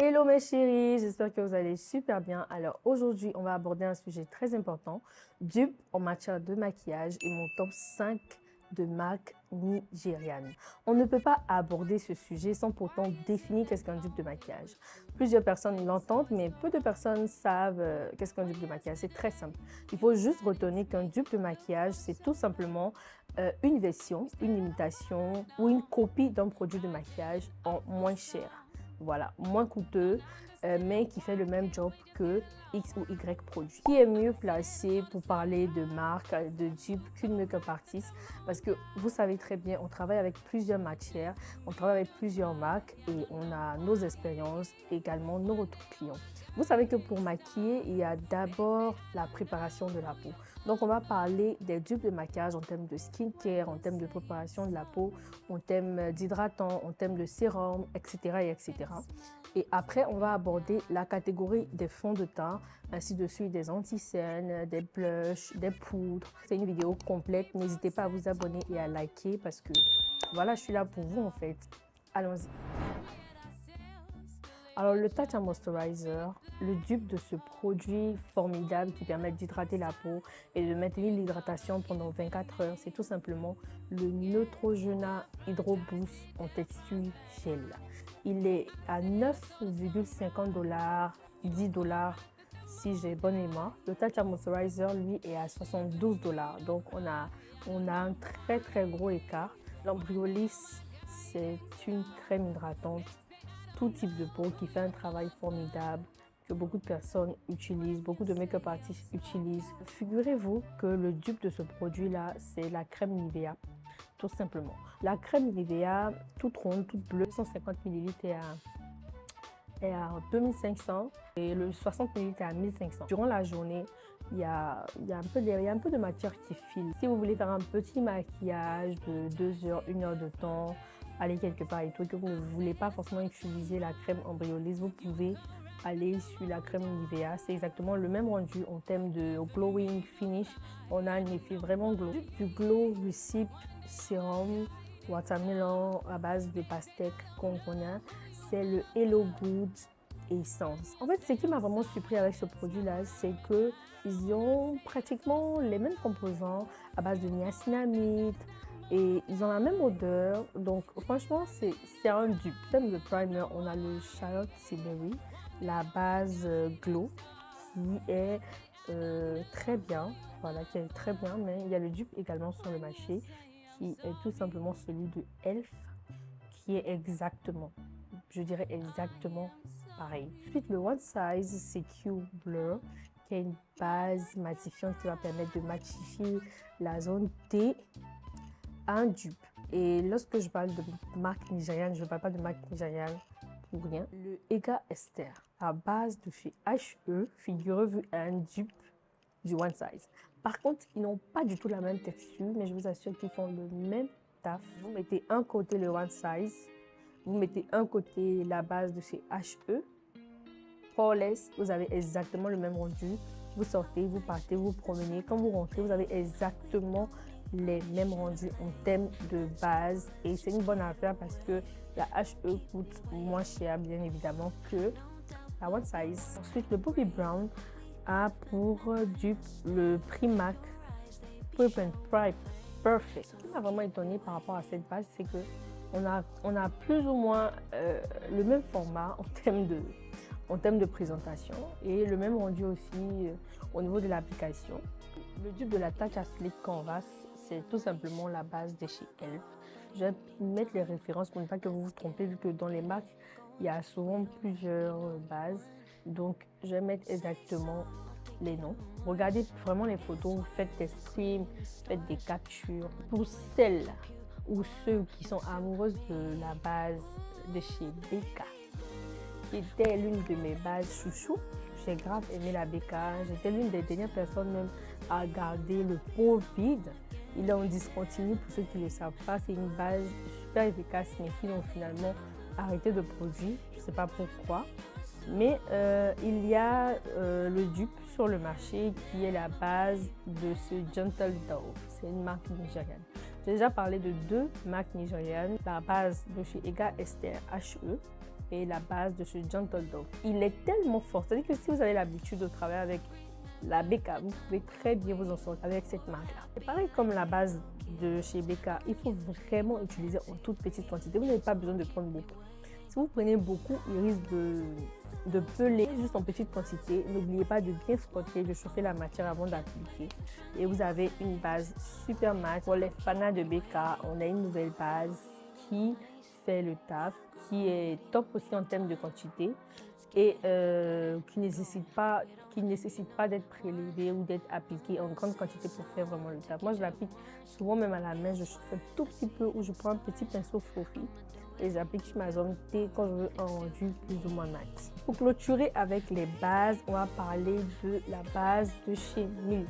Hello mes chéris, j'espère que vous allez super bien. Alors aujourd'hui, on va aborder un sujet très important, dupes en matière de maquillage et mon top 5 de marques nigérianes. On ne peut pas aborder ce sujet sans pourtant définir qu'est-ce qu'un dupe de maquillage. Plusieurs personnes l'entendent, mais peu de personnes savent qu'est-ce qu'un dupe de maquillage. C'est très simple. Il faut juste retenir qu'un dupe de maquillage, c'est tout simplement une version, une imitation ou une copie d'un produit de maquillage en moins cher. Voilà, moins coûteux, mais qui fait le même job que X ou Y produit. Qui est mieux placé pour parler de marque, de dupe qu'une make-up artiste? Parce que vous savez très bien, on travaille avec plusieurs matières, on travaille avec plusieurs marques et on a nos expériences, également nos retours clients. Vous savez que pour maquiller, il y a d'abord la préparation de la peau. Donc, on va parler des dupes de maquillage en termes de skincare, en termes de préparation de la peau, en termes d'hydratant, en termes de sérum, etc., etc. Et après, on va aborder la catégorie des fonds de teint, ainsi de suite des anti-cernes, des blushs, des poudres. C'est une vidéo complète. N'hésitez pas à vous abonner et à liker parce que voilà, je suis là pour vous en fait. Allons-y. Alors, le Tatcha Moisturizer, le dupe de ce produit formidable qui permet d'hydrater la peau et de maintenir l'hydratation pendant 24 heures, c'est tout simplement le Neutrogena Hydro Boost en texture gel. Il est à 9,50 $, 10 $ si j'ai bonne mémoire. Le Tatcha Moisturizer, lui, est à 72 $. Donc, on a un très gros écart. L'Embryolisse, c'est une crème hydratante tout type de peau qui fait un travail formidable que beaucoup de personnes utilisent, beaucoup de make-up artistes utilisent. Figurez-vous que le dupe de ce produit-là, c'est la crème Nivea, tout simplement. La crème Nivea, toute ronde, toute bleue, 150 ml est à 2500 et le 60 ml est à 1500. Durant la journée, il y a un peu de matière qui file. Si vous voulez faire un petit maquillage de 2 heures, 1 heure de temps, aller quelque part et tout, que vous ne voulez pas forcément utiliser la crème Embryolisse, vous pouvez aller sur la crème Nivea. C'est exactement le même rendu en termes de glowing finish. On a un effet vraiment glow. Du Glow Recipe Serum Watermelon à base de pastèque qu'on connaît, c'est le Hello Good Essence. En fait, ce qui m'a vraiment surpris avec ce produit-là, c'est que ils ont pratiquement les mêmes composants à base de niacinamide, et ils ont la même odeur, donc franchement c'est un dupe. En termes de primer, on a le Charlotte Tilbury, la base Glow qui est très bien, voilà, qui est très bien, mais il y a le dupe également sur le marché qui est tout simplement celui de Elf, qui est exactement, je dirais exactement pareil. Ensuite, le One Size Secure Blur, qui est une base matifiante qui va permettre de matifier la zone T, un dupe. Et lorsque je parle de marque nigériane, je ne parle pas de marque nigériane pour rien. Le Ega Esther, à base de chez HE, figurez-vous, un dupe du One Size. Par contre, ils n'ont pas du tout la même texture, mais je vous assure qu'ils font le même taf. Vous mettez un côté le One Size, vous mettez un côté la base de chez HE. Poreless, vous avez exactement le même rendu. Vous sortez, vous partez, vous promenez. Quand vous rentrez, vous avez exactement les mêmes rendus en termes de base, et c'est une bonne affaire parce que la HE coûte moins cher bien évidemment que la One Size. Ensuite, le Bobbi Brown a pour dupe le Primac Prep and Prime Perfect. Ce qui m'a vraiment étonné par rapport à cette base, c'est que on a plus ou moins le même format en termes de présentation et le même rendu aussi au niveau de l'application. Le dupe de la Tatcha Sleek Canvas, c'est tout simplement la base de chez Elf. Je vais mettre les références pour ne pas que vous vous trompez, vu que dans les marques, il y a souvent plusieurs bases. Donc, je vais mettre exactement les noms. Regardez vraiment les photos, faites des screens, faites des captures. Pour celles ou ceux qui sont amoureuses de la base de chez Becca, qui était l'une de mes bases chouchou, j'ai grave aimé la Becca. J'étais l'une des dernières personnes même à garder le pot vide. Il est en discontinu pour ceux qui ne le savent pas. C'est une base super efficace, mais qui ont finalement arrêté de produire. Je ne sais pas pourquoi. Mais il y a le dupe sur le marché qui est la base de ce Gentle Dove. C'est une marque nigériane. J'ai déjà parlé de deux marques nigérianes. La base de chez Ega Esther HE et la base de chez Gentle Dog. Il est tellement fort, c'est-à-dire que si vous avez l'habitude de travailler avec la BK, vous pouvez très bien vous en sortir avec cette marque-là. Et pareil comme la base de chez BK, il faut vraiment utiliser en toute petite quantité. Vous n'avez pas besoin de prendre beaucoup. Si vous prenez beaucoup, il risque de peler juste en petite quantité. N'oubliez pas de bien frotter, de chauffer la matière avant d'appliquer. Et vous avez une base super mat. Pour les fans de BK, on a une nouvelle base qui fait le taf, qui est top aussi en termes de quantité et qui ne nécessite pas d'être prélevé ou d'être appliqué en grande quantité pour faire vraiment le taf. Moi, je l'applique souvent même à la main. Je fais un tout petit peu ou je prends un petit pinceau frofi et j'applique sur ma zone T quand je veux un rendu plus ou moins max. Pour clôturer avec les bases, on va parler de la base de chez Milk,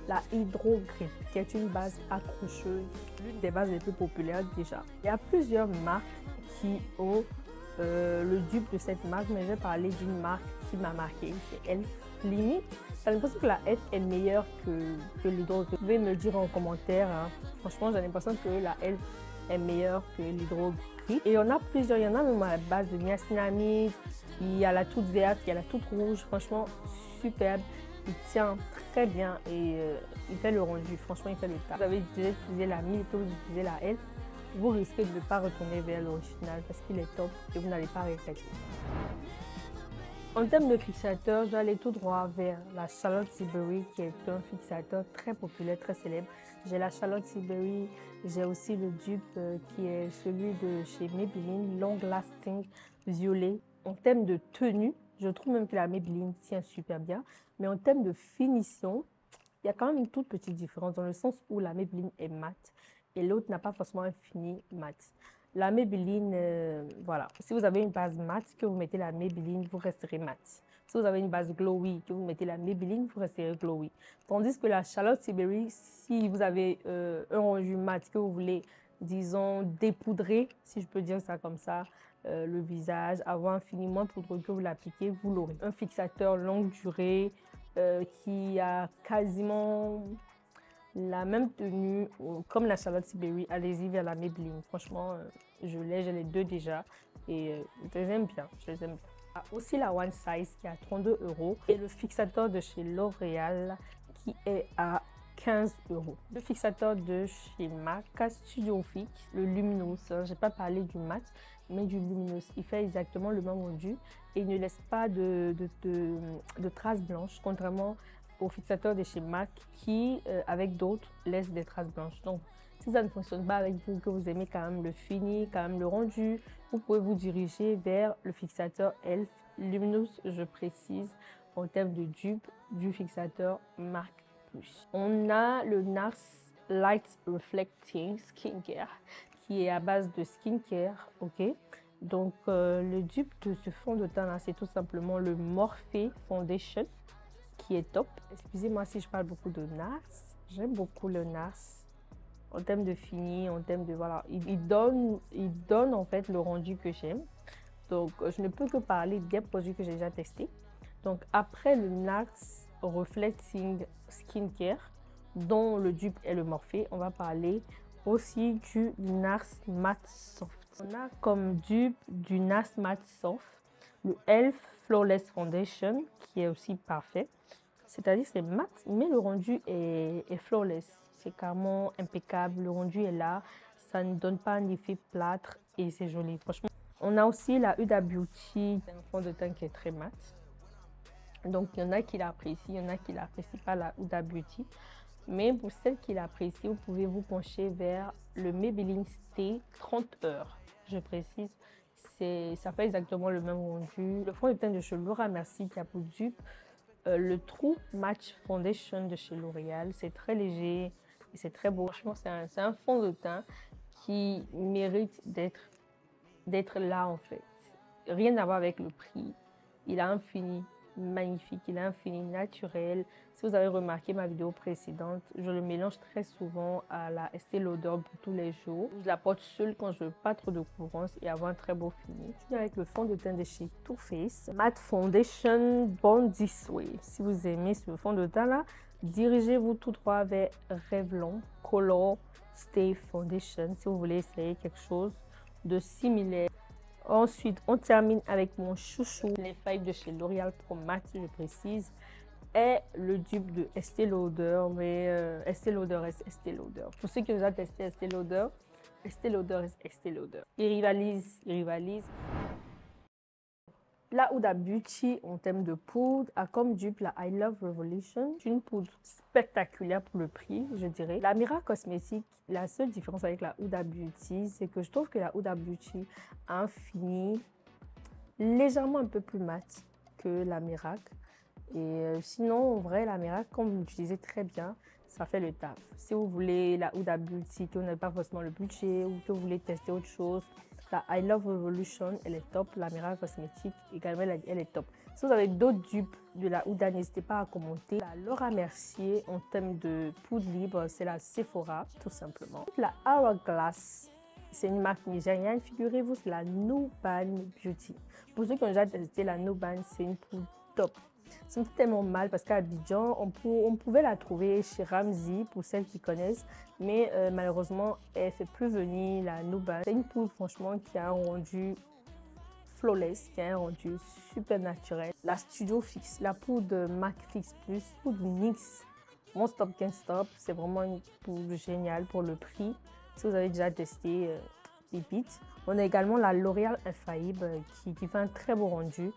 la Hydro Grip, qui est une base accrocheuse, l'une des bases les plus populaires déjà. Il y a plusieurs marques qui ont le dupe de cette marque, mais je vais parler d'une marque qui m'a marqué, c'est Elf. Limite, j'ai l'impression que la Elf est meilleure que l'Hydro Grip. Vous pouvez me le dire en commentaire, hein. Franchement, j'ai l'impression que la Elf est meilleure que l'Hydro Grip. Et il y en a plusieurs, il y en a même à la base de niacinamide, il y a la toute verte, il y a la toute rouge, franchement superbe. Il tient très bien et il fait le rendu, franchement il fait le taf. Vous avez déjà utilisé la Milk et vous utilisez la Elf, vous risquez de ne pas retourner vers l'original parce qu'il est top et vous n'allez pas regretter. En termes de fixateur, je vais aller tout droit vers la Charlotte Tilbury qui est un fixateur très populaire, très célèbre. J'ai la Charlotte Tilbury, j'ai aussi le dupe qui est celui de chez Maybelline, Long Lasting Violet. En termes de tenue, je trouve même que la Maybelline tient super bien, mais en termes de finition, il y a quand même une toute petite différence dans le sens où la Maybelline est mate et l'autre n'a pas forcément un fini mat. La Maybelline, voilà, si vous avez une base mat, que vous mettez la Maybelline, vous resterez mat. Si vous avez une base glowy, que vous mettez la Maybelline, vous resterez glowy. Tandis que la Charlotte Tilbury, si vous avez un rendu mat que vous voulez, disons, dépoudrer, si je peux dire ça comme ça, le visage, avoir un fini moins poudreux que vous l'appliquez, vous l'aurez. Un fixateur longue durée qui a quasiment la même tenue comme la Charlotte Tilbury, allez-y vers la Maybelline. Franchement, j'ai les deux déjà et je les aime bien, je les aime bien. Ah, aussi la One Size qui est à 32 € et le fixateur de chez L'Oréal qui est à 15 €. Le fixateur de chez MAC Studio Fix, le Luminous, hein, je n'ai pas parlé du mat, mais du Luminous. Il fait exactement le même rendu et il ne laisse pas de traces blanches, contrairement au fixateur de chez MAC qui, avec d'autres, laisse des traces blanches. Donc, si ça ne fonctionne pas avec vous, que vous aimez quand même le fini, quand même le rendu, vous pouvez vous diriger vers le fixateur Elf Luminous, je précise, en termes de dupe du fixateur MAC+. On a le NARS Light Reflecting Skincare qui est à base de skincare, ok? Donc, le dupe de ce fond de teint là, c'est tout simplement le Morphe Foundation qui est top. Excusez-moi si je parle beaucoup de NARS. J'aime beaucoup le NARS en termes de fini, en termes de voilà, il donne en fait le rendu que j'aime. Donc je ne peux que parler des produits que j'ai déjà testés. Donc après le NARS Reflecting Skincare, dont le dupe est le Morphe, on va parler aussi du NARS Matte Soft. On a comme dupe du NARS Matte Soft le Elf Flawless Foundation qui est aussi parfait. C'est-à-dire c'est mat, mais le rendu est flawless. C'est carrément impeccable. Le rendu est là. Ça ne donne pas un effet plâtre et c'est joli. Franchement, on a aussi la Huda Beauty, un fond de teint qui est très mat. Donc, il y en a qui l'apprécient, il y en a qui n'apprécient pas la Huda Beauty. Mais pour celles qui l'apprécient, vous pouvez vous pencher vers le Maybelline Stay 30 heures. Je précise, ça fait exactement le même rendu. Le fond de teint de chez Laura Mercier qui a pour dupe le True Match Foundation de chez L'Oréal. C'est très léger et c'est très beau. Franchement, c'est un fond de teint qui mérite d'être là en fait. Rien à voir avec le prix. Il a un fini magnifique, il a un fini naturel. Si vous avez remarqué ma vidéo précédente, je le mélange très souvent à la Estée Lauder pour tous les jours. Je la porte seule quand je veux pas trop de courance et avoir un très beau fini. Je suis avec le fond de teint de chez Too Faced Matte Foundation Born This Way. Si vous aimez ce fond de teint là, dirigez-vous tout droit vers Revlon Color Stay Foundation si vous voulez essayer quelque chose de similaire. Ensuite, on termine avec mon chouchou, les feuilles de chez L'Oréal Pro Matte, je précise, et le dupe de Estée Lauder, mais Estée Lauder reste Estée Lauder. Pour ceux qui ont déjà testé Estée Lauder reste Estée Lauder. Ils rivalisent, ils rivalisent. La Huda Beauty, en termes de poudre, a comme dupe la I Love Revolution. C'est une poudre spectaculaire pour le prix, je dirais. La Mira Cosmetics, la seule différence avec la Huda Beauty, c'est que je trouve que la Huda Beauty a un fini légèrement un peu plus mat que la Miracle. Et sinon, en vrai, la Miracle, quand vous l'utilisez très bien, ça fait le taf. Si vous voulez la Huda Beauty, que vous n'avez pas forcément le budget ou que vous voulez tester autre chose, la I Love Revolution, elle est top. La Miracle Cosmetics, également, elle est top. Si vous avez d'autres dupes de la Huda, n'hésitez pas à commenter. La Laura Mercier, en termes de poudre libre, c'est la Sephora, tout simplement. La Hourglass, c'est une marque nigériane. Figurez-vous, c'est la Nuban Beauty. Pour ceux qui ont déjà testé la Nuban, c'est une poudre top. Ça me fait tellement mal parce qu'à Abidjan, on pouvait la trouver chez Ramsey pour celles qui connaissent. Mais malheureusement, elle ne fait plus venir la Nuban. C'est une poudre franchement qui a un rendu flawless, qui a un rendu super naturel. La Studio Fix, la poudre de MAC Fix Plus, poudre NYX, One Stop Can't Stop. C'est vraiment une poudre géniale pour le prix. Si vous avez déjà testé, pépite. On a également la L'Oréal Infaillible qui fait un très beau rendu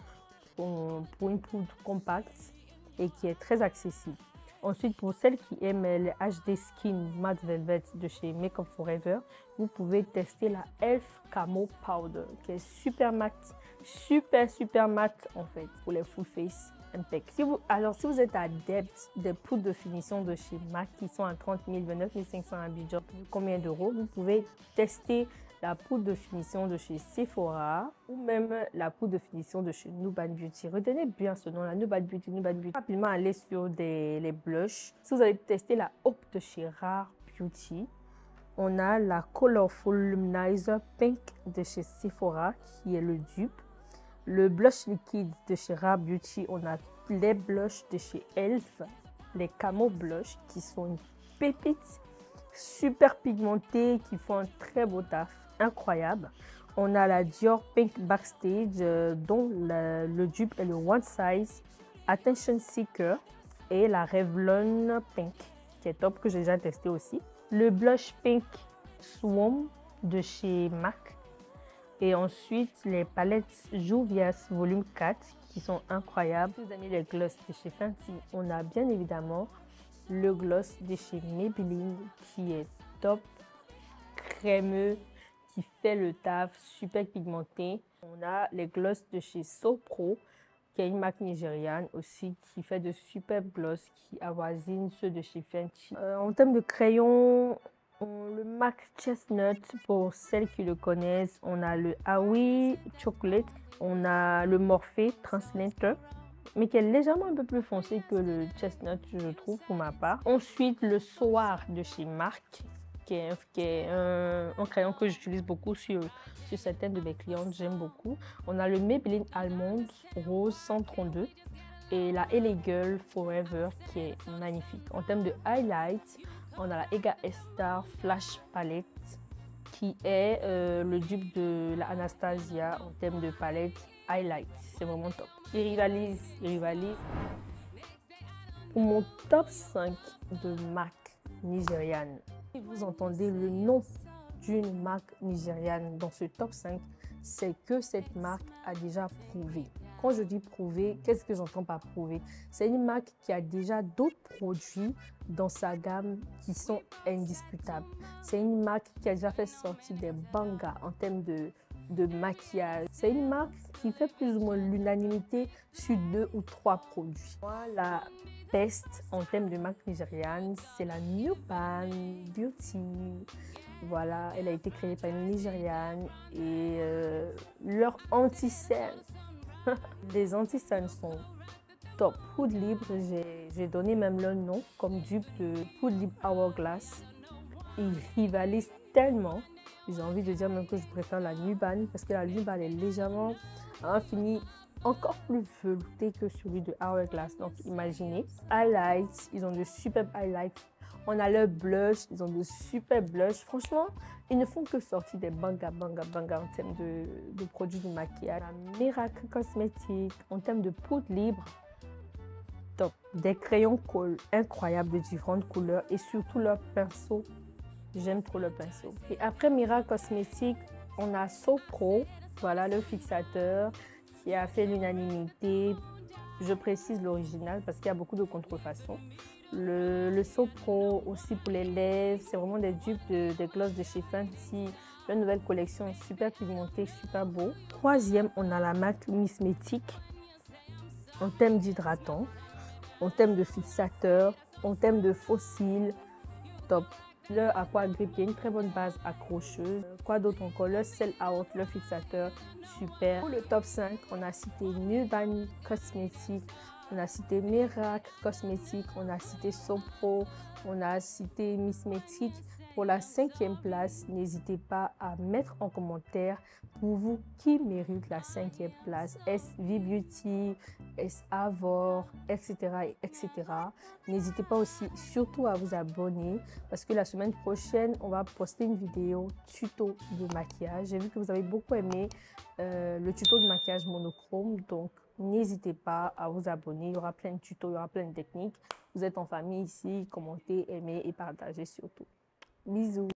pour une poudre compacte et qui est très accessible. Ensuite, pour celles qui aiment les HD Skin Matte Velvet de chez Makeup Forever, vous pouvez tester la Elf Camo Powder qui est super mat, super mat en fait pour les full face impec. Si vous êtes adepte des poudres de finition de chez MAC qui sont à 30 000, 29 500 à Abidjan, combien d'euros, vous pouvez tester la poudre de finition de chez Sephora ou même la poudre de finition de chez Nuban Beauty. Retenez bien ce nom, la Nuban Beauty. Rapidement, allez sur les blushs. Si vous avez testé la Hope de chez Rare Beauty, on a la Colorful Luminizer Pink de chez Sephora qui est le dupe. Le blush liquide de chez Rare Beauty, on a les blushs de chez Elf, les Camo Blush qui sont une pépite, super pigmentés, qui font un très beau taf. Incroyable. On a la Dior Pink Backstage dont le dupe est le One Size Attention Seeker et la Revlon Pink qui est top, que j'ai déjà testé aussi. Le blush Pink Swarm de chez MAC et ensuite les palettes Juvia's Volume 4 qui sont incroyables. Si vous aimez les gloss de chez Fenty, on a bien évidemment le gloss de chez Maybelline qui est top, crémeux, qui fait le taf, super pigmenté. On a les gloss de chez So Pro, qui est une marque nigériane aussi, qui fait de super gloss qui avoisinent ceux de chez Fenty. En termes de crayon, le MAC Chestnut, pour celles qui le connaissent, on a le Aoi Chocolate, on a le Morphe Translator, mais qui est légèrement un peu plus foncé que le Chestnut, je trouve, pour ma part. Ensuite, le Soar de chez MAC, qui est un crayon que j'utilise beaucoup sur certaines de mes clientes, j'aime beaucoup. On a le Maybelline Almond Rose 132 et la LA Girl Forever qui est magnifique. En termes de highlight, on a la Ega Star Flash Palette qui est le dupe de la Anastasia en termes de palette highlight. C'est vraiment top. Ils rivalisent. Pour mon top 5 de marque nigériane, si vous entendez le nom d'une marque nigériane dans ce top 5, c'est que cette marque a déjà prouvé. Quand je dis prouver, qu'est-ce que j'entends par prouver? C'est une marque qui a déjà d'autres produits dans sa gamme qui sont indiscutables. C'est une marque qui a déjà fait sortir des bangers en termes de maquillage. C'est une marque qui fait plus ou moins l'unanimité sur 2 ou 3 produits. Moi, la best en termes de marque nigériane, c'est la Nuban Beauty. Voilà, elle a été créée par une Nigériane et leur anti-cerne. Les anti-cernes sont top. Poudre libre, j'ai donné même leur nom comme dupe de poudre libre Hourglass. Ils rivalisent tellement. J'ai envie de dire même que je préfère la Nuban parce que la Nuban est légèrement infini encore plus velouté que celui de Hourglass. Donc imaginez, highlights, ils ont de superbes highlights. On a leur blush, ils ont de superbes blush. Franchement, ils ne font que sortir des banga en termes de produits de maquillage. Miracle Cosmetics, en termes de poudre libre, top. Des crayons colle incroyables de différentes couleurs et surtout leurs pinceaux. J'aime trop le pinceau. Et après Miracle Cosmetics, on a So Pro, voilà le fixateur qui a fait l'unanimité. Je précise l'original parce qu'il y a beaucoup de contrefaçons. Le So Pro aussi pour les lèvres, c'est vraiment des dupes des glosses de chez Fenty. La nouvelle collection est super pigmentée, super beau. Troisième, on a la marque Missmetic en thème d'hydratant, en thème de fixateur, en thème de fossiles, top. Le Aqua Grip, il y a une très bonne base accrocheuse. Quoi d'autre encore? Le Cell Out, le fixateur, super. Pour le top 5, on a cité Nirvana Cosmetics, on a cité Miracle Cosmetics, on a cité So Pro, on a cité Missmetic. Pour la 5e place, n'hésitez pas à mettre en commentaire pour vous qui mérite la 5e place. Est-ce V-Beauty, est-ce Avor, etc. etc. N'hésitez pas aussi surtout à vous abonner parce que la semaine prochaine, on va poster une vidéo tuto de maquillage. J'ai vu que vous avez beaucoup aimé le tuto de maquillage monochrome, donc n'hésitez pas à vous abonner. Il y aura plein de tutos, il y aura plein de techniques. Vous êtes en famille ici, commentez, aimez et partagez surtout. Bisous.